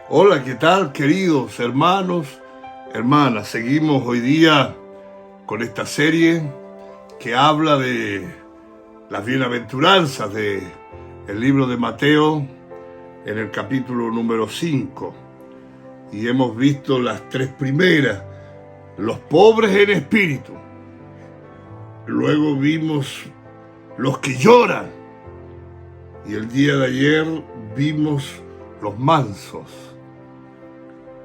Hola, ¿qué tal, queridos hermanos, hermanas? Seguimos hoy día con esta serie que habla de las bienaventuranzas del libro de Mateo en el capítulo número 5. Y hemos visto las tres primeras, los pobres en espíritu. Luego vimos los que lloran. Y el día de ayer vimos los mansos.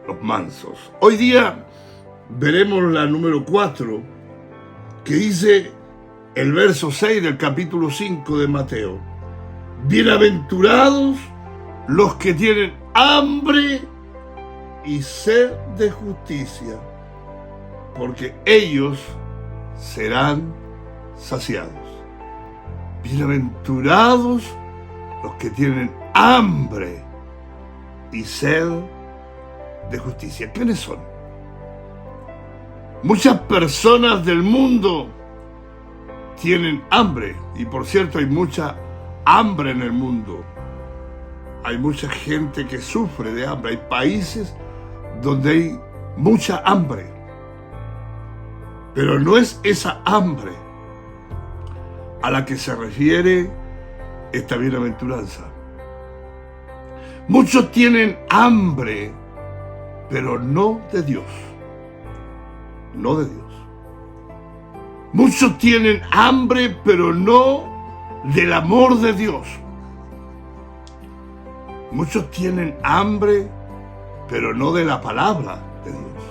Los mansos. Hoy día veremos la número 4, que dice el verso 6 del capítulo 5 de Mateo. Bienaventurados los que tienen hambre y sed de justicia, porque ellos serán saciados. Bienaventurados los que tienen hambre y sed de justicia. ¿Quiénes son? Muchas personas del mundo tienen hambre, y por cierto hay mucha hambre en el mundo. Hay mucha gente que sufre de hambre. Hay países donde hay mucha hambre, pero no es esa hambre a la que se refiere esta bienaventuranza. Muchos tienen hambre, pero no de Dios. No de Dios. Muchos tienen hambre, pero no del amor de Dios. Muchos tienen hambre, pero no de la palabra de Dios.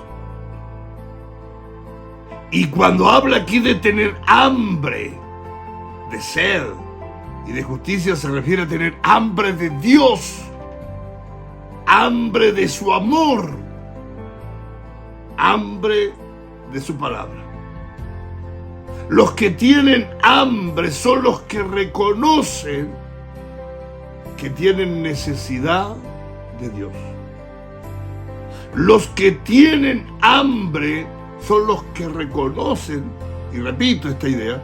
Y cuando habla aquí de tener hambre, de sed y de justicia, se refiere a tener hambre de Dios, hambre de su amor, hambre de su palabra. Los que tienen hambre son los que reconocen que tienen necesidad de Dios. Los que tienen hambre son los que reconocen, y repito esta idea,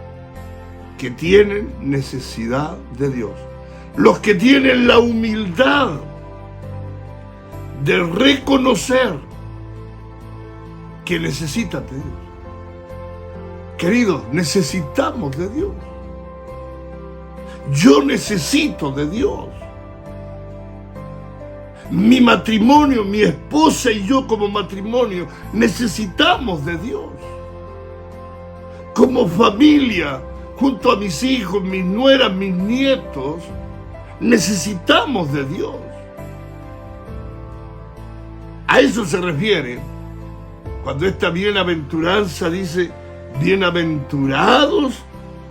que tienen necesidad de Dios. Los que tienen la humildad de reconocer que necesitan de Dios. Queridos, necesitamos de Dios. Yo necesito de Dios. Mi matrimonio, mi esposa y yo como matrimonio necesitamos de Dios. Como familia, junto a mis hijos, mis nueras, mis nietos, necesitamos de Dios. A eso se refiere cuando esta bienaventuranza dice: bienaventurados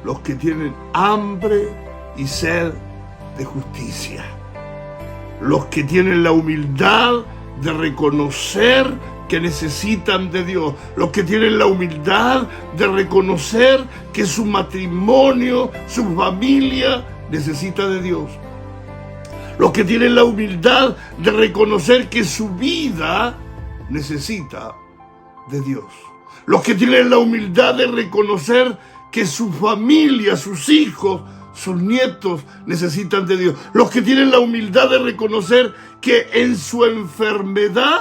los que tienen hambre y sed de justicia. Los que tienen la humildad de reconocer que necesitan de Dios. Los que tienen la humildad de reconocer que su matrimonio, su familia necesita de Dios. Los que tienen la humildad de reconocer que su vida necesita de Dios. Los que tienen la humildad de reconocer que su familia, sus hijos, sus nietos necesitan de Dios. Los que tienen la humildad de reconocer que en su enfermedad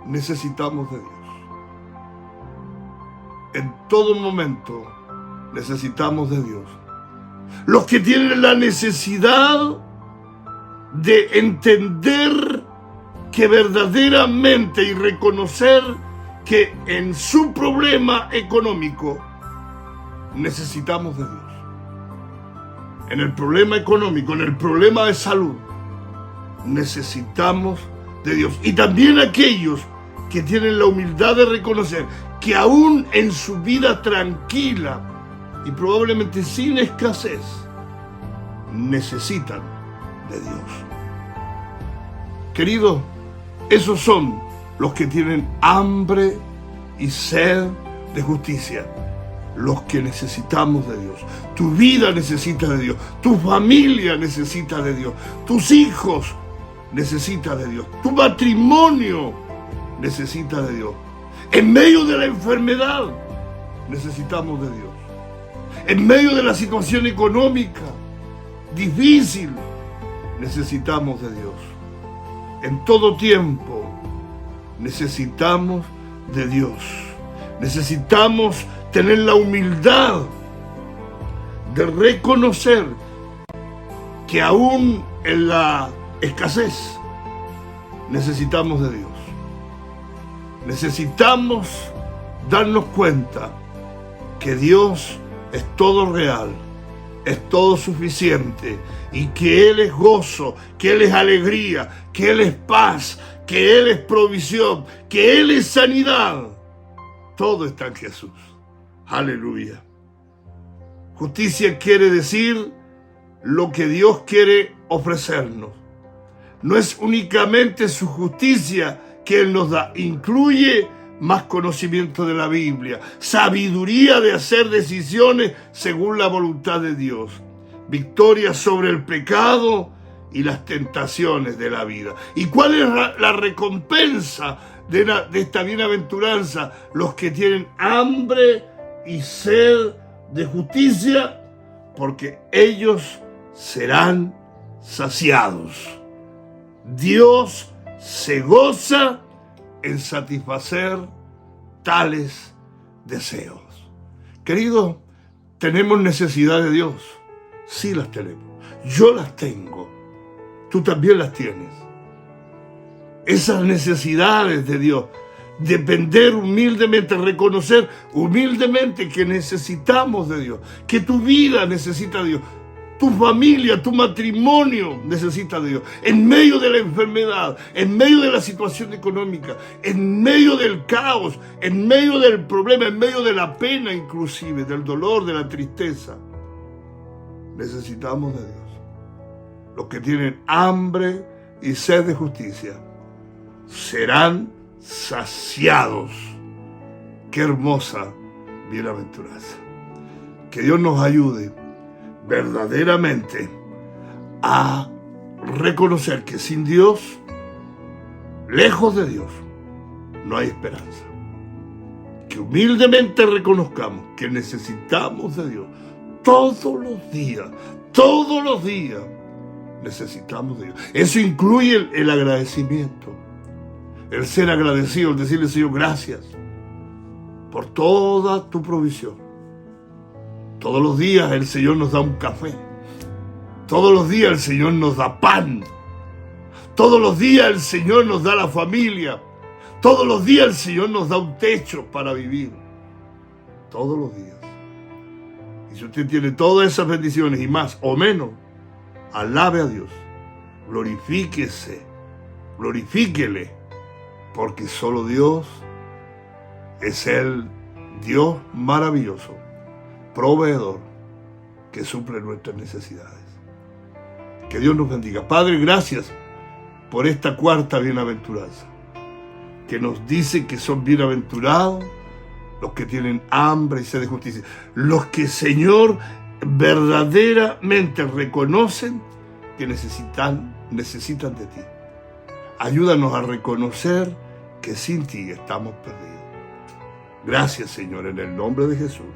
necesitamos de Dios. En todo momento necesitamos de Dios. Los que tienen la necesidad de entender que verdaderamente y reconocer que en su problema económico necesitamos de Dios. En el problema económico, en el problema de salud, necesitamos de Dios. Y también aquellos que tienen la humildad de reconocer que aún en su vida tranquila y probablemente sin escasez, necesitan de Dios. Queridos, esos son los que tienen hambre y sed de justicia. Los que necesitamos de Dios. Tu vida necesita de Dios. Tu familia necesita de Dios. Tus hijos necesitan de Dios. Tu matrimonio necesita de Dios. En medio de la enfermedad necesitamos de Dios. En medio de la situación económica difícil necesitamos de Dios. en todo tiempo, necesitamos de Dios. Necesitamos tener la humildad de reconocer que aún en la escasez necesitamos de Dios. Necesitamos darnos cuenta que Dios es todo real, es todo suficiente, y que Él es gozo, que Él es alegría, que Él es paz, que Él es provisión, que Él es sanidad. Todo está en Jesús. Aleluya. Justicia quiere decir lo que Dios quiere ofrecernos. No es únicamente su justicia que Él nos da, incluye más conocimiento de la Biblia, sabiduría de hacer decisiones según la voluntad de Dios, victoria sobre el pecado y las tentaciones de la vida. ¿Y cuál es la recompensa de esta bienaventuranza? Los que tienen hambre y sed de justicia, porque ellos serán saciados. Dios se goza en satisfacer tales deseos. Queridos, ¿tenemos necesidad de Dios? Sí las tenemos. Yo las tengo. Tú también las tienes. Esas necesidades de Dios. Depender humildemente, reconocer humildemente que necesitamos de Dios. Que tu vida necesita de Dios. Tu familia, tu matrimonio necesita de Dios. En medio de la enfermedad, en medio de la situación económica, en medio del caos, en medio del problema, en medio de la pena inclusive, del dolor, de la tristeza. Necesitamos de Dios. Los que tienen hambre y sed de justicia serán saciados. Qué hermosa bienaventuranza. Que Dios nos ayude verdaderamente a reconocer que sin Dios, lejos de Dios, no hay esperanza. Que humildemente reconozcamos que necesitamos de Dios todos los días necesitamos de Dios. Eso incluye el agradecimiento, el ser agradecido, el decirle: Señor, gracias por toda tu provisión. Todos los días el Señor nos da un café. Todos los días el Señor nos da pan. Todos los días el Señor nos da la familia. Todos los días el Señor nos da un techo para vivir. Todos los días. Y si usted tiene todas esas bendiciones y más o menos, alabe a Dios. Glorifíquele. Porque solo Dios es el Dios maravilloso, proveedor, que suple nuestras necesidades. Que Dios nos bendiga. Padre, gracias por esta cuarta bienaventuranza, que nos dice que son bienaventurados los que tienen hambre y sed de justicia, los que, Señor, verdaderamente reconocen que necesitan de ti. Ayúdanos a reconocer que sin ti estamos perdidos. Gracias, Señor, en el nombre de Jesús.